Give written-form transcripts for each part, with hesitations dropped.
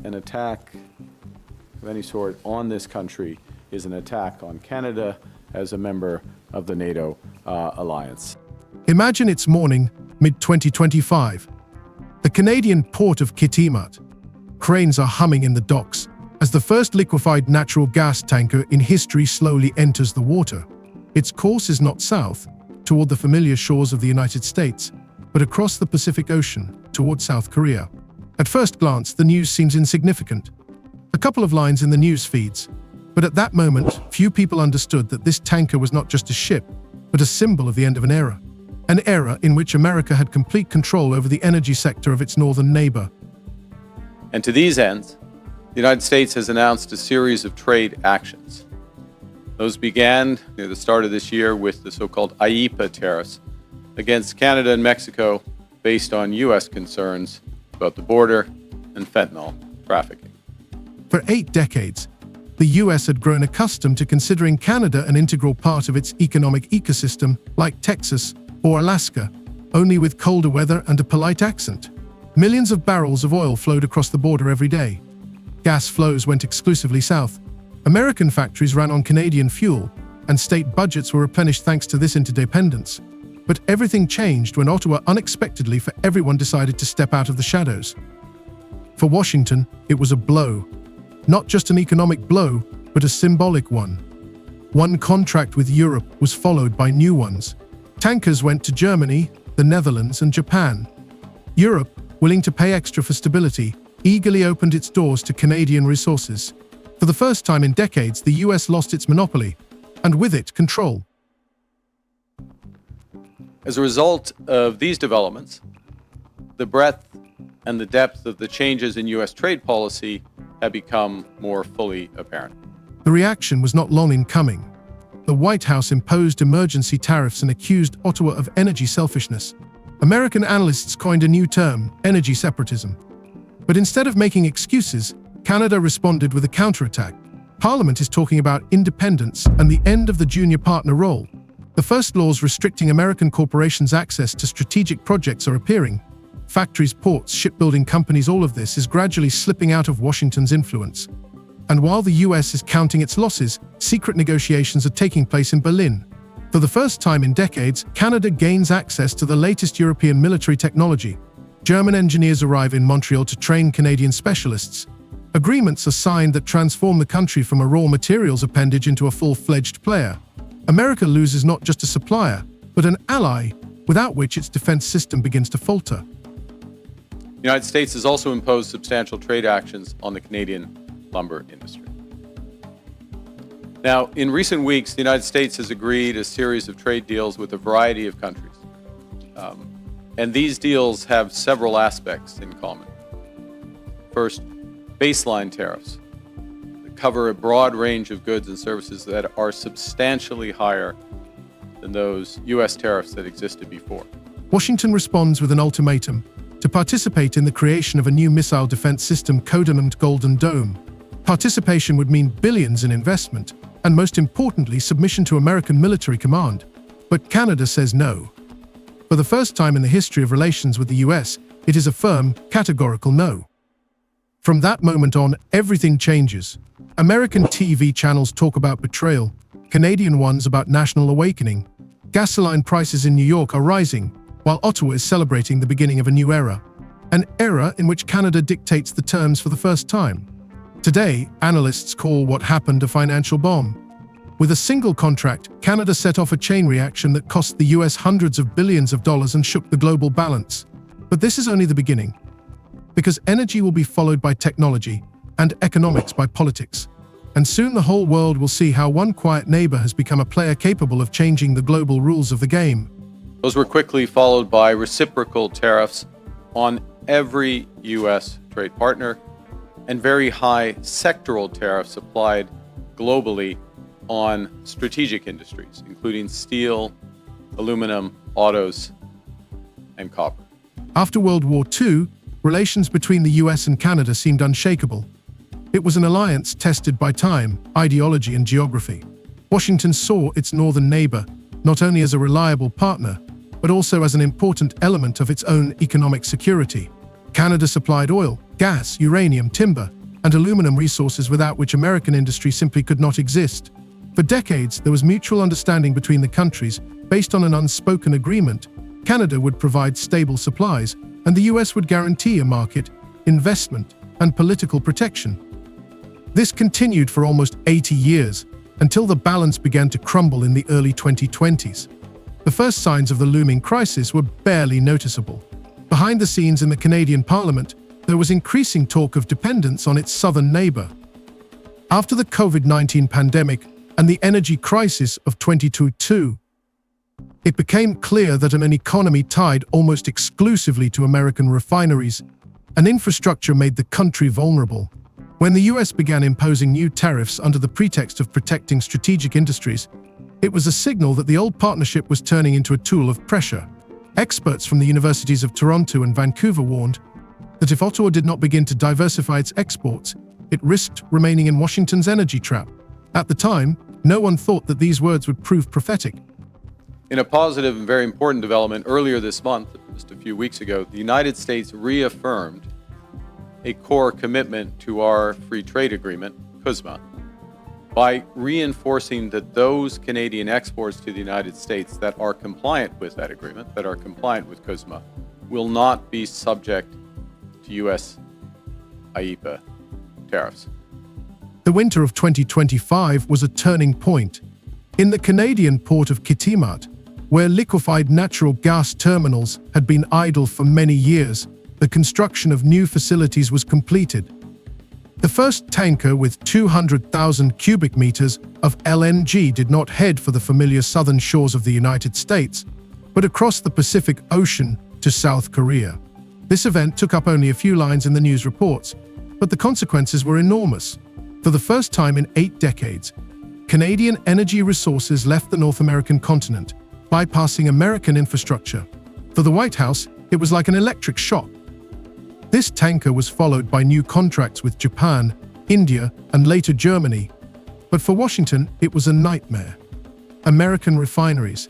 an attack of any sort on this country is an attack on Canada as a member of the NATO alliance. Imagine it's morning, mid-2025. The Canadian port of Kitimat. Cranes are humming in the docks as the first liquefied natural gas tanker in history slowly enters the water. Its course is not south, toward the familiar shores of the United States, but across the Pacific Ocean, toward South Korea. At first glance, the news seems insignificant. A couple of lines in the news feeds. But at that moment, few people understood that this tanker was not just a ship, but a symbol of the end of an era. An era in which America had complete control over the energy sector of its northern neighbor. And to these ends, the United States has announced a series of trade actions. Those began near the start of this year with the so-called IEEPA tariffs against Canada and Mexico based on U.S. concerns about the border and fentanyl trafficking. For 8 decades, the U.S. had grown accustomed to considering Canada an integral part of its economic ecosystem, like Texas or Alaska, only with colder weather and a polite accent. Millions of barrels of oil flowed across the border every day. Gas flows went exclusively south. American factories ran on Canadian fuel, and state budgets were replenished thanks to this interdependence. But everything changed when Ottawa unexpectedly for everyone decided to step out of the shadows. For Washington, it was a blow. Not just an economic blow, but a symbolic one. One contract with Europe was followed by new ones. Tankers went to Germany, the Netherlands, and Japan. Europe, willing to pay extra for stability, eagerly opened its doors to Canadian resources. For the first time in decades, the US lost its monopoly, and with it, control. As a result of these developments, the breadth and the depth of the changes in U.S. trade policy have become more fully apparent. The reaction was not long in coming. The White House imposed emergency tariffs and accused Ottawa of energy selfishness. American analysts coined a new term, energy separatism. But instead of making excuses, Canada responded with a counterattack. Parliament is talking about independence and the end of the junior partner role. The first laws restricting American corporations' access to strategic projects are appearing. Factories, ports, shipbuilding companies, all of this is gradually slipping out of Washington's influence. And while the US is counting its losses, secret negotiations are taking place in Berlin. For the first time in decades, Canada gains access to the latest European military technology. German engineers arrive in Montreal to train Canadian specialists. Agreements are signed that transform the country from a raw materials appendage into a full-fledged player. America loses not just a supplier, but an ally, without which its defense system begins to falter. The United States has also imposed substantial trade actions on the Canadian lumber industry. Now, in recent weeks, the United States has agreed a series of trade deals with a variety of countries. And these deals have several aspects in common. First, baseline tariffs that cover a broad range of goods and services that are substantially higher than those U.S. tariffs that existed before. Washington responds with an ultimatum to participate in the creation of a new missile defense system codenamed Golden Dome. Participation would mean billions in investment, and most importantly, submission to American military command. But Canada says no. For the first time in the history of relations with the US, it is a firm, categorical no. From that moment on, everything changes. American TV channels talk about betrayal, Canadian ones about national awakening. Gasoline prices in New York are rising, while Ottawa is celebrating the beginning of a new era. An era in which Canada dictates the terms for the first time. Today, analysts call what happened a financial bomb. With a single contract, Canada set off a chain reaction that cost the US hundreds of billions of dollars and shook the global balance. But this is only the beginning. Because energy will be followed by technology, and economics by politics. And soon the whole world will see how one quiet neighbor has become a player capable of changing the global rules of the game. Those were quickly followed by reciprocal tariffs on every U.S. trade partner and very high sectoral tariffs applied globally on strategic industries, including steel, aluminum, autos, and copper. After World War II, relations between the US and Canada seemed unshakable. It was an alliance tested by time, ideology, and geography. Washington saw its northern neighbor not only as a reliable partner, but also as an important element of its own economic security. Canada supplied oil, gas, uranium, timber, and aluminum resources without which American industry simply could not exist. For decades, there was mutual understanding between the countries. Based on an unspoken agreement, Canada would provide stable supplies, and the US would guarantee a market, investment, and political protection. This continued for almost 80 years, until the balance began to crumble in the early 2020s. The first signs of the looming crisis were barely noticeable. Behind the scenes in the Canadian Parliament, there was increasing talk of dependence on its southern neighbor. After the COVID-19 pandemic and the energy crisis of 2022, it became clear that an economy tied almost exclusively to American refineries and infrastructure made the country vulnerable. When the US began imposing new tariffs under the pretext of protecting strategic industries, it was a signal that the old partnership was turning into a tool of pressure. Experts from the universities of Toronto and Vancouver warned that if Ottawa did not begin to diversify its exports, it risked remaining in Washington's energy trap. At the time, no one thought that these words would prove prophetic. In a positive and very important development earlier this month, just a few weeks ago, the United States reaffirmed a core commitment to our free trade agreement, CUSMA, by reinforcing that those Canadian exports to the United States that are compliant with that agreement, that are compliant with CUSMA, will not be subject to U.S. IEEPA tariffs. The winter of 2025 was a turning point. In the Canadian port of Kitimat, where liquefied natural gas terminals had been idle for many years, the construction of new facilities was completed. The first tanker with 200,000 cubic meters of LNG did not head for the familiar southern shores of the United States, but across the Pacific Ocean to South Korea. This event took up only a few lines in the news reports, but the consequences were enormous. For the first time in 8 decades, Canadian energy resources left the North American continent, bypassing American infrastructure. For the White House, it was like an electric shock. This tanker was followed by new contracts with Japan, India, and later Germany. But for Washington, it was a nightmare. American refineries,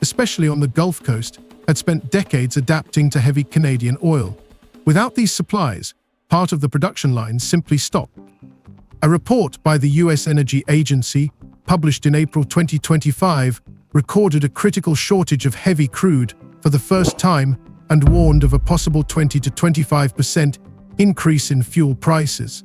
especially on the Gulf Coast, had spent decades adapting to heavy Canadian oil. Without these supplies, part of the production lines simply stopped. A report by the U.S. Energy Agency, published in April 2025, recorded a critical shortage of heavy crude for the first time and warned of a possible 20 to 25% increase in fuel prices.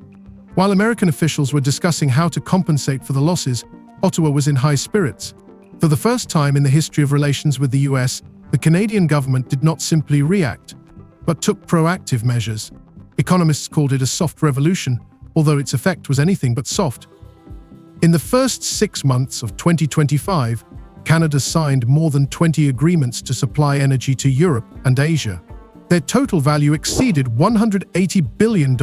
While American officials were discussing how to compensate for the losses, Ottawa was in high spirits. For the first time in the history of relations with the US, the Canadian government did not simply react, but took proactive measures. Economists called it a soft revolution, although its effect was anything but soft. In the first 6 months of 2025, Canada signed more than 20 agreements to supply energy to Europe and Asia. Their total value exceeded $180 billion.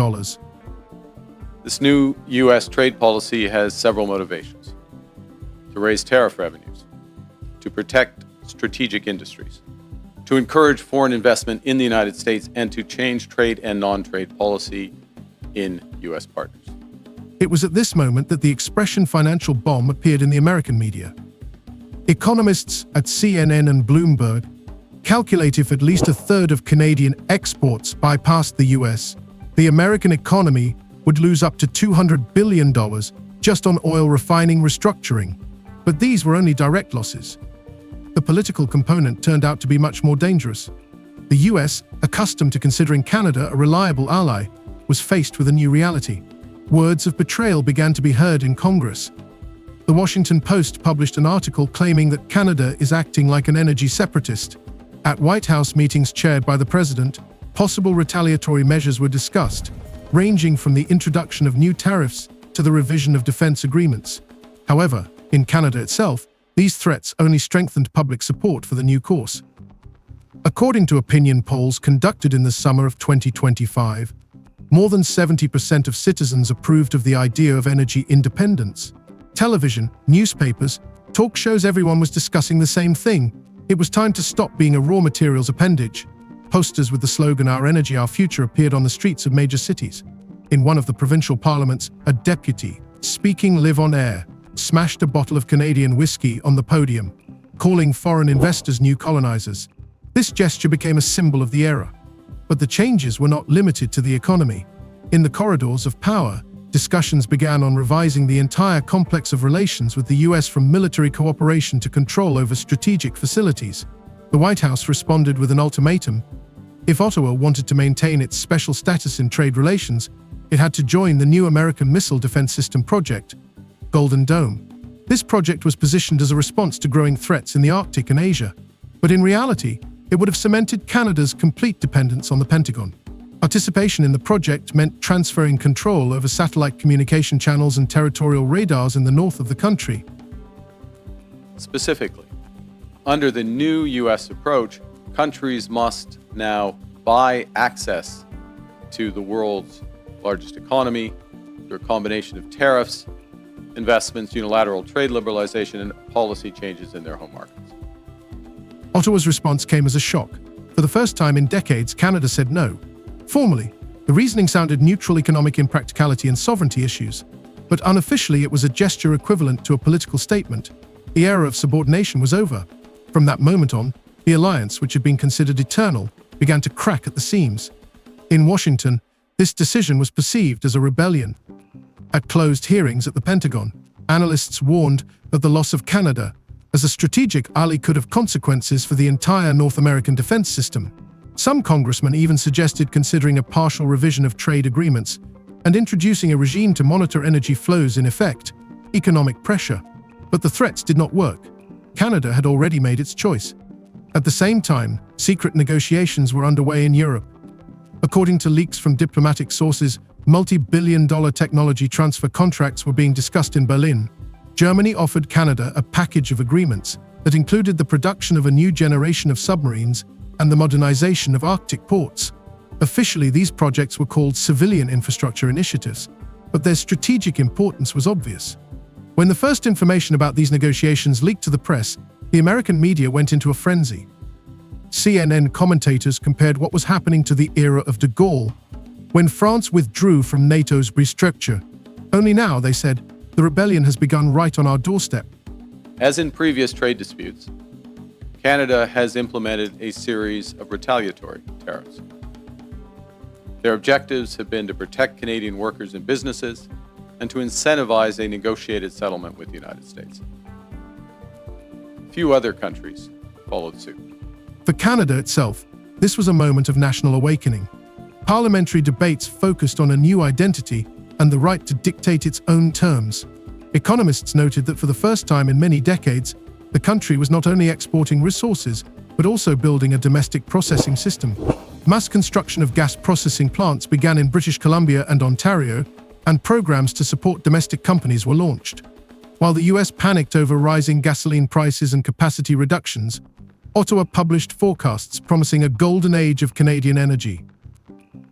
This new U.S. trade policy has several motivations: to raise tariff revenues, to protect strategic industries, to encourage foreign investment in the United States, and to change trade and non-trade policy in U.S. partners. It was at this moment that the expression financial bomb appeared in the American media. Economists at CNN and Bloomberg calculate if at least a third of Canadian exports bypassed the US, the American economy would lose up to $200 billion just on oil refining restructuring. But these were only direct losses. The political component turned out to be much more dangerous. The US, accustomed to considering Canada a reliable ally, was faced with a new reality. Words of betrayal began to be heard in Congress. The Washington Post published an article claiming that Canada is acting like an energy separatist. At White House meetings chaired by the president, possible retaliatory measures were discussed, ranging from the introduction of new tariffs to the revision of defense agreements. However, in Canada itself, these threats only strengthened public support for the new course. According to opinion polls conducted in the summer of 2025, more than 70% of citizens approved of the idea of energy independence. Television, newspapers, talk shows, everyone was discussing the same thing. It was time to stop being a raw materials appendage. Posters with the slogan "Our Energy, Our Future" appeared on the streets of major cities. In one of the provincial parliaments, a deputy, speaking live on air, smashed a bottle of Canadian whiskey on the podium, calling foreign investors new colonizers. This gesture became a symbol of the era. But the changes were not limited to the economy. In the corridors of power, discussions began on revising the entire complex of relations with the US, from military cooperation to control over strategic facilities. The White House responded with an ultimatum. If Ottawa wanted to maintain its special status in trade relations, it had to join the new American missile defense system project, Golden Dome. This project was positioned as a response to growing threats in the Arctic and Asia, but in reality, it would have cemented Canada's complete dependence on the Pentagon. Participation in the project meant transferring control over satellite communication channels and territorial radars in the north of the country. Specifically, under the new U.S. approach, countries must now buy access to the world's largest economy through a combination of tariffs, investments, unilateral trade liberalization, and policy changes in their home markets. Ottawa's response came as a shock. For the first time in decades, Canada said no. Formally, the reasoning sounded neutral: economic impracticality and sovereignty issues. But unofficially, it was a gesture equivalent to a political statement. The era of subordination was over. From that moment on, the alliance, which had been considered eternal, began to crack at the seams. In Washington, this decision was perceived as a rebellion. At closed hearings at the Pentagon, analysts warned of the loss of Canada as a strategic ally could have consequences for the entire North American defense system. Some congressmen even suggested considering a partial revision of trade agreements and introducing a regime to monitor energy flows, in effect, economic pressure. But the threats did not work. Canada had already made its choice. At the same time, secret negotiations were underway in Europe. According to leaks from diplomatic sources, multi-billion-dollar technology transfer contracts were being discussed in Berlin. Germany offered Canada a package of agreements that included the production of a new generation of submarines and the modernization of Arctic ports. Officially, these projects were called civilian infrastructure initiatives, but their strategic importance was obvious. When the first information about these negotiations leaked to the press, the American media went into a frenzy. CNN commentators compared what was happening to the era of de Gaulle, when France withdrew from NATO's restructure. Only now, they said, the rebellion has begun right on our doorstep. As in previous trade disputes, Canada has implemented a series of retaliatory tariffs. Their objectives have been to protect Canadian workers and businesses and to incentivize a negotiated settlement with the United States. Few other countries followed suit. For Canada itself, this was a moment of national awakening. Parliamentary debates focused on a new identity and the right to dictate its own terms. Economists noted that for the first time in many decades, the country was not only exporting resources, but also building a domestic processing system. Mass construction of gas processing plants began in British Columbia and Ontario, and programs to support domestic companies were launched. While the US panicked over rising gasoline prices and capacity reductions, Ottawa published forecasts promising a golden age of Canadian energy.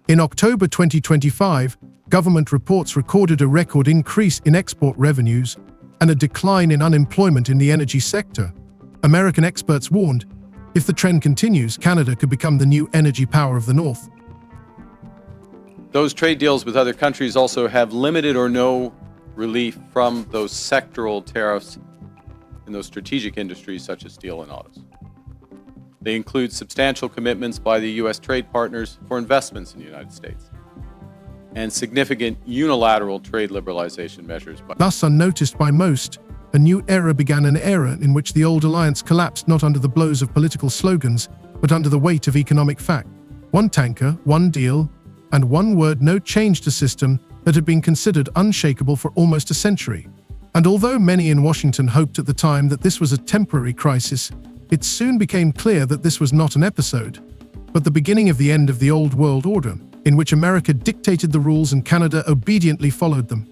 In October 2025, government reports recorded a record increase in export revenues and a decline in unemployment in the energy sector. American experts warned, if the trend continues, Canada could become the new energy power of the North. Those trade deals with other countries also have limited or no relief from those sectoral tariffs in those strategic industries such as steel and autos. They include substantial commitments by the U.S. trade partners for investments in the United States and significant unilateral trade liberalization measures. Thus unnoticed by most, a new era began, an era in which the old alliance collapsed not under the blows of political slogans, but under the weight of economic fact. One tanker, one deal, and one word: no, changed a system that had been considered unshakable for almost a century. And although many in Washington hoped at the time that this was a temporary crisis, it soon became clear that this was not an episode, but the beginning of the end of the old world order, in which America dictated the rules and Canada obediently followed them.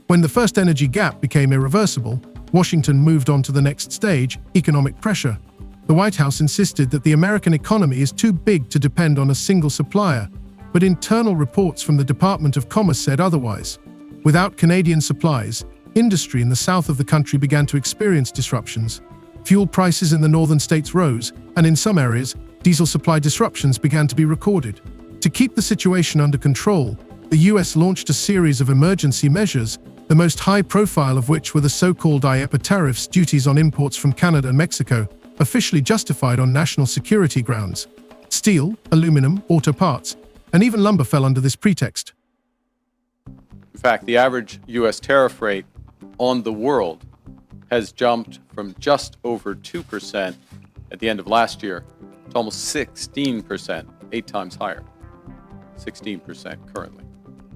When the first energy gap became irreversible, Washington moved on to the next stage: economic pressure. The White House insisted that the American economy is too big to depend on a single supplier, but internal reports from the Department of Commerce said otherwise. Without Canadian supplies, industry in the south of the country began to experience disruptions. Fuel prices in the northern states rose, and in some areas, diesel supply disruptions began to be recorded. To keep the situation under control, the US launched a series of emergency measures, the most high-profile of which were the so-called IEEPA tariffs, duties on imports from Canada and Mexico, officially justified on national security grounds. Steel, aluminum, auto parts, and even lumber fell under this pretext. In fact, the average U.S. tariff rate on the world has jumped from just over 2% at the end of last year to almost 16%, 8 times higher. 16% currently.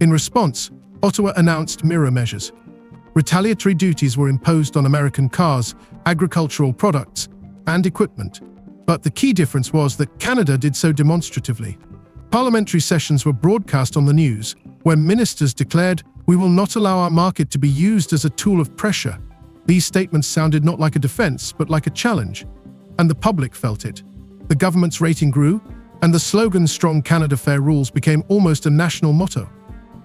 In response, Ottawa announced mirror measures. Retaliatory duties were imposed on American cars, agricultural products, and equipment. But the key difference was that Canada did so demonstratively. Parliamentary sessions were broadcast on the news, where ministers declared, "We will not allow our market to be used as a tool of pressure." These statements sounded not like a defense, but like a challenge. And the public felt it. The government's rating grew, and the slogan "Strong Canada, Fair Rules" became almost a national motto.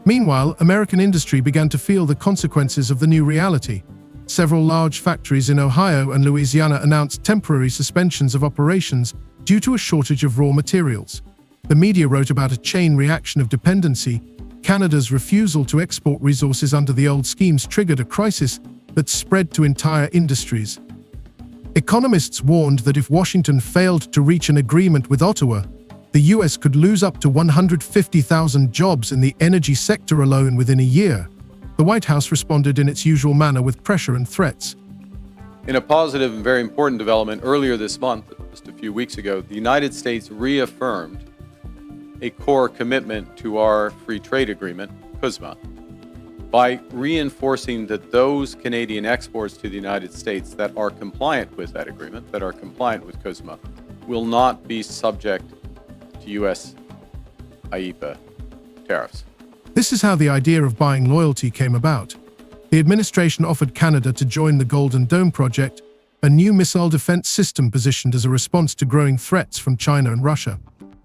Meanwhile, American industry began to feel the consequences of the new reality. Several large factories in Ohio and Louisiana announced temporary suspensions of operations due to a shortage of raw materials. The media wrote about a chain reaction of dependency. Canada's refusal to export resources under the old schemes triggered a crisis that spread to entire industries. Economists warned that if Washington failed to reach an agreement with Ottawa, the U.S. could lose up to 150,000 jobs in the energy sector alone within a year. The White House responded in its usual manner with pressure and threats. In a positive and very important development earlier this month, just a few weeks ago, the United States reaffirmed a core commitment to our free trade agreement, CUSMA, by reinforcing that those Canadian exports to the United States that are compliant with that agreement, that are compliant with CUSMA, will not be subject to U.S. IEEPA tariffs. This is how the idea of buying loyalty came about. The administration offered Canada to join the Golden Dome project, a new missile defense system positioned as a response to growing threats from China and Russia.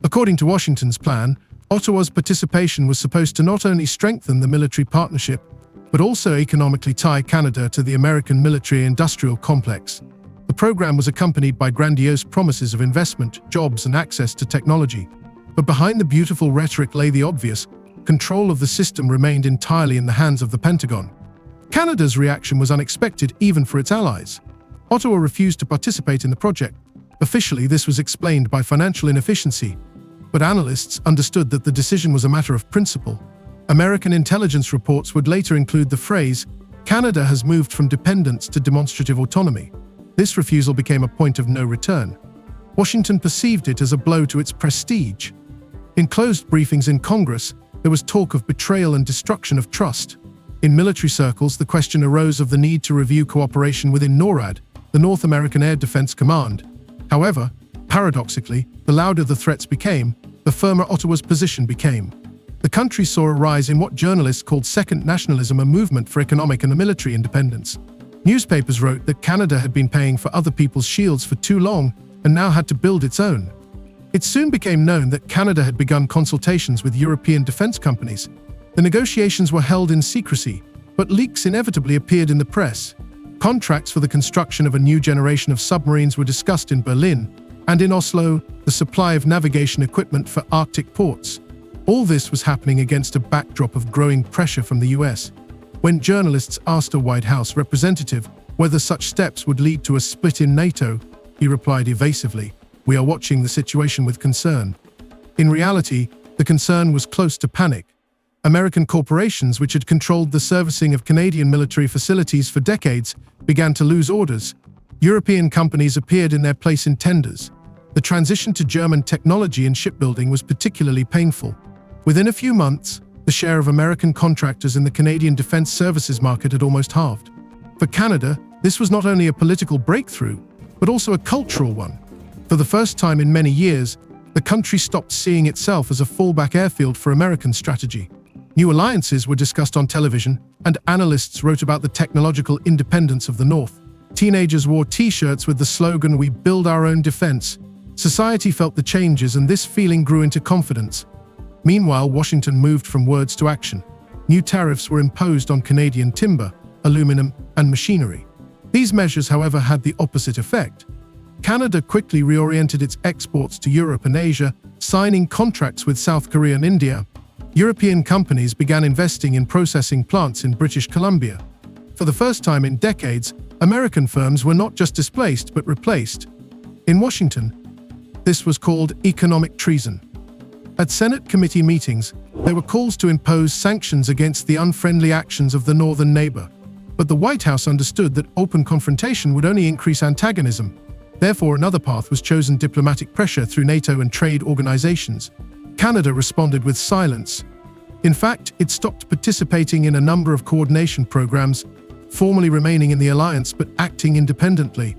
According to Washington's plan, Ottawa's participation was supposed to not only strengthen the military partnership, but also economically tie Canada to the American military-industrial complex. The program was accompanied by grandiose promises of investment, jobs, and access to technology. But behind the beautiful rhetoric lay the obvious: control of the system remained entirely in the hands of the Pentagon. Canada's reaction was unexpected even for its allies. Ottawa refused to participate in the project. Officially, this was explained by financial inefficiency, but analysts understood that the decision was a matter of principle. American intelligence reports would later include the phrase, "Canada has moved from dependence to demonstrative autonomy." This refusal became a point of no return. Washington perceived it as a blow to its prestige. In closed briefings in Congress, there was talk of betrayal and destruction of trust. In military circles, the question arose of the need to review cooperation within NORAD, the North American Air Defense Command. However, paradoxically, the louder the threats became, the firmer Ottawa's position became. The country saw a rise in what journalists called second nationalism, a movement for economic and military independence. Newspapers wrote that Canada had been paying for other people's shields for too long and now had to build its own. It soon became known that Canada had begun consultations with European defense companies. The negotiations were held in secrecy, but leaks inevitably appeared in the press. Contracts for the construction of a new generation of submarines were discussed in Berlin, and in Oslo, the supply of navigation equipment for Arctic ports. All this was happening against a backdrop of growing pressure from the US. When journalists asked a White House representative whether such steps would lead to a split in NATO, he replied evasively, "We are watching the situation with concern." In reality, the concern was close to panic. American corporations, which had controlled the servicing of Canadian military facilities for decades, began to lose orders. European companies appeared in their place in tenders. The transition to German technology in shipbuilding was particularly painful. Within a few months, the share of American contractors in the Canadian defense services market had almost halved. For Canada, this was not only a political breakthrough, but also a cultural one. For the first time in many years, the country stopped seeing itself as a fallback airfield for American strategy. New alliances were discussed on television, and analysts wrote about the technological independence of the North. Teenagers wore T-shirts with the slogan, "We build our own defense." Society felt the changes, and this feeling grew into confidence. Meanwhile, Washington moved from words to action. New tariffs were imposed on Canadian timber, aluminum, and machinery. These measures, however, had the opposite effect. Canada quickly reoriented its exports to Europe and Asia, signing contracts with South Korea and India. European companies began investing in processing plants in British Columbia. For the first time in decades, American firms were not just displaced but replaced. In Washington, this was called economic treason. At Senate committee meetings, there were calls to impose sanctions against the unfriendly actions of the northern neighbor. But the White House understood that open confrontation would only increase antagonism. Therefore, another path was chosen: diplomatic pressure through NATO and trade organizations. Canada responded with silence. In fact, it stopped participating in a number of coordination programs, formally remaining in the alliance but acting independently.